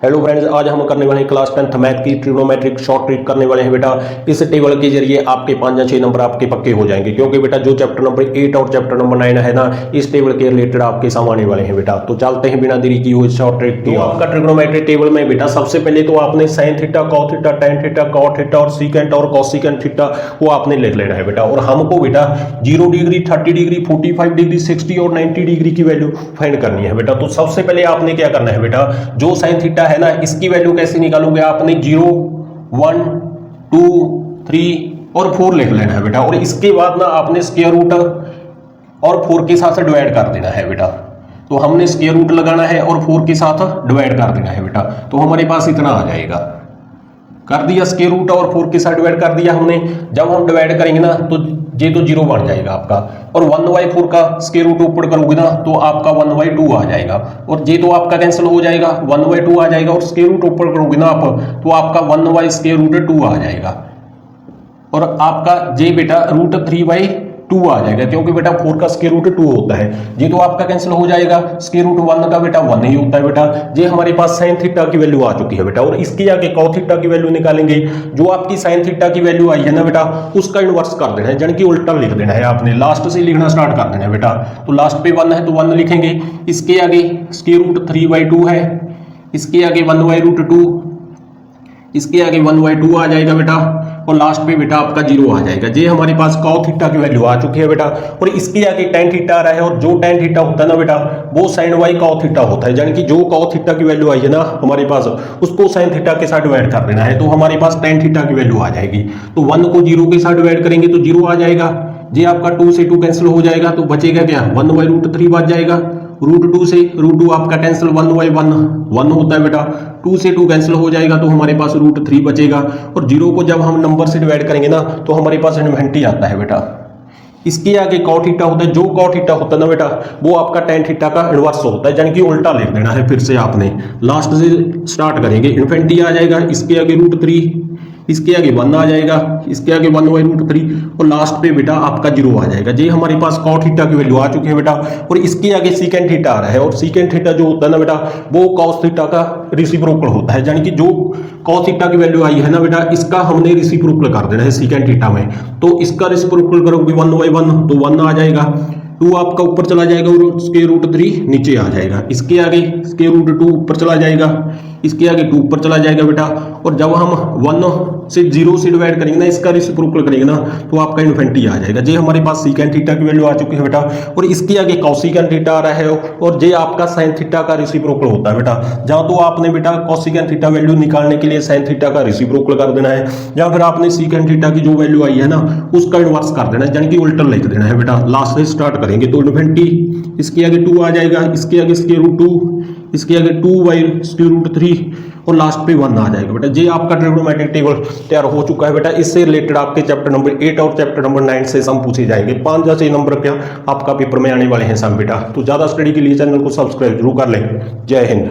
Hello friends, आज हम करने वाले हैं क्लास 10th मैथ की ट्रिग्नोमेट्रिक शॉर्ट ट्रिक करने वाले हैं बेटा। इस टेबल के जरिए आपके 5 या 6 नंबर आपके पक्के हो जाएंगे, क्योंकि बेटा जो चैप्टर नंबर 8 और चैप्टर नंबर 9 है ना, इस टेबल के रिलेटेड आपके सामने आने वाले हैं बेटा। तो चलते हैं बिना देरी की हुई शॉर्ट ट्रिक की। आपका ट्रिग्नोमेट्रिक टेबल में बेटा सबसे पहले तो आपने sine theta, cos theta, tan theta, cot theta और सीकेंट और कोसिकेंट थीटा वो आपने लिख लेना है बेटा। और हमको बेटा 0 डिग्री, 30 डिग्री, 45 डिग्री, 60 और 90 डिग्री की वैल्यू फाइंड करनी है बेटा। तो सबसे पहले आपने क्या करना है बेटा, जो साइन थीटा है ना, इसकी वैल्यू कैसे निकालोगे, आपने 0, 1, 2, 3 और 4 लिख लेना है बेटा। और इसके बाद ना आपने स्क्वायर रूट और 4 के साथ डिवाइड कर देना है बेटा। तो हमने स्क्वायर रूट लगाना है और 4 के साथ डिवाइड कर देना है बेटा। तो हमारे पास इतना आ जाएगा, कर दिया स्क्वायर रूट और 4 के साथ डिवाइड कर दिया हमने। जब हम डिवाइड करेंगे ना तो ये तो 0 बन जाएगा आपका, और 1/4 का स्क्वायर रूट ऊपर करोगे ना तो आपका 1/2 आ जाएगा, और ये तो आपका कैंसिल हो जाएगा, 1/2 आ जाएगा, और स्क्वायर रूट ऊपर करोगे ना आप तो आपका 1/√2 आ जाएगा, और आपका जे बेटा √3/2 आ जाएगा, क्योंकि बेटा 4 का स्क्वायर रूट 2 होता है। ये तो आपका कैंसिल हो जाएगा, स्क्वायर रूट 1 का बेटा 1 ही होता है बेटा। ये हमारे पास साइन थीटा की वैल्यू आ चुकी है बेटा। और इसके आगे कॉस थीटा की वैल्यू निकालेंगे। जो आपकी साइन थीटा की वैल्यू आई है ना बेटा, उसका इनवर्स कर देना है, यानी कि उल्टा लिख देना है आपने, लास्ट से लिखना स्टार्ट कर देना है बेटा। तो लास्ट पे 1 है तो 1 लिखेंगे, इसके आगे स्क्वायर रूट 3/2 है, इसके आगे 1/√2, इसके आगे 1/2 आ जाएगा बेटा, और लास्ट पे बेटा आपका 0 आ जाएगा। ये हमारे पास कॉस थीटा की वैल्यू आ चुकी है बेटा। और इसके आगे tan थीटा आ रहा है, और जो tan थीटा होता है ना बेटा वो sin y cos थीटा होता है, यानी कि जो cos थीटा की वैल्यू आई है ना हमारे पास, उसको sin थीटा के साथ डिवाइड कर देना है। तो हमारे पास tan थीटा की वैल्यू आ जाएगी। तो 1 को 0 के साथ डिवाइड करेंगे तो 0 आ जाएगा। ये आपका 2 से 2 कैंसिल हो जाएगा, तो बचेगा क्या, 1/√3 बच जाएगा। √2 से √2 आपका कैंसिल, 1/1 1 होता है बेटा। 2 से 2 कैंसिल हो जाएगा, तो हमारे पास √3 बचेगा। और 0 को जब हम नंबर से डिवाइड करेंगे ना तो हमारे पास इन्फिनिटी आता है बेटा। इसके आगे cos थीटा होता है, जो cos थीटा होता है ना बेटा वो आपका tan थीटा का इनवर्स होता है, यानी कि उल्टा लिख देना है। फिर से आपने लास्ट से स्टार्ट करेंगे, इन्फिनिटी आ जाएगा, इसके आगे √3, इसके आगे 1 आ जाएगा, इसके आगे 1/√3, और लास्ट पे बेटा आपका 0 आ जाएगा। ये हमारे पास cos थीटा की वैल्यू आ चुकी है बेटा। और इसके आगे सीकेंट थीटा आ रहा है, और सीकेंट थीटा जो होता है ना बेटा वो cos थीटा का रेसिप्रोकल होता है, यानी कि जो cos थीटा की वैल्यू आई है ना बेटा इसका हमने रेसिप्रोकल कर देना है सीकेंट थीटा में। तो इसका रेसिप्रोकल करोगे 1/1 तो 1 आ जाएगा, 2 आपका ऊपर चला जाएगा और स्क्वायर रूट 3 नीचे आ जाएगा। इसके आगे स्क्वायर रूट 2 ऊपर चला जाएगा, इसके आगे 2 ऊपर चला जाएगा बेटा। और जब हम 1 से 0 से डिवाइड करेंगे ना, इसका रेसिप्रोकल करेंगे ना तो आपका इन्फिनिटी आ जाएगा। ये हमारे पास सीकेंट थीटा की वैल्यू आ चुकी है बेटा। और इसके आगे कोसिकेंट थीटा आ रहा है, और ये आपका साइन थीटा का रेसिप्रोकल होता है बेटा। जहाँ तो आपने बेटा कोसिकेंट थीटा वैल्यू निकालने के लिए साइन थीटा का रेसिप्रोकल कर देना है, या फिर आपने सीकेंट थीटा की जो वैल्यू आई है ना उसका इनवर्स कर देना है, यानी कि उल्टा लिख देना है बेटा। लास्ट से स्टार्ट करेंगे तो इन्फिनिटी, इसके आगे 2 आ जाएगा, इसके आगे स्क्वायर रूट 2, इसके आगे 2/√3, और लास्ट पे 1 आ जाएगा बेटा। ये आपका ट्रिग्नोमेट्रिक टेबल तैयार हो चुका है बेटा। इससे रिलेटेड आपके चैप्टर नंबर 8 और चैप्टर नंबर 9 से सम पूछे जाएंगे। 5 या 6 नंबर क्या आपका पेपर में आने वाले हैं सम बेटा। तो ज्यादा स्टडी के लिए चैनल को सब्सक्राइब जरूर कर लें। जय हिंद।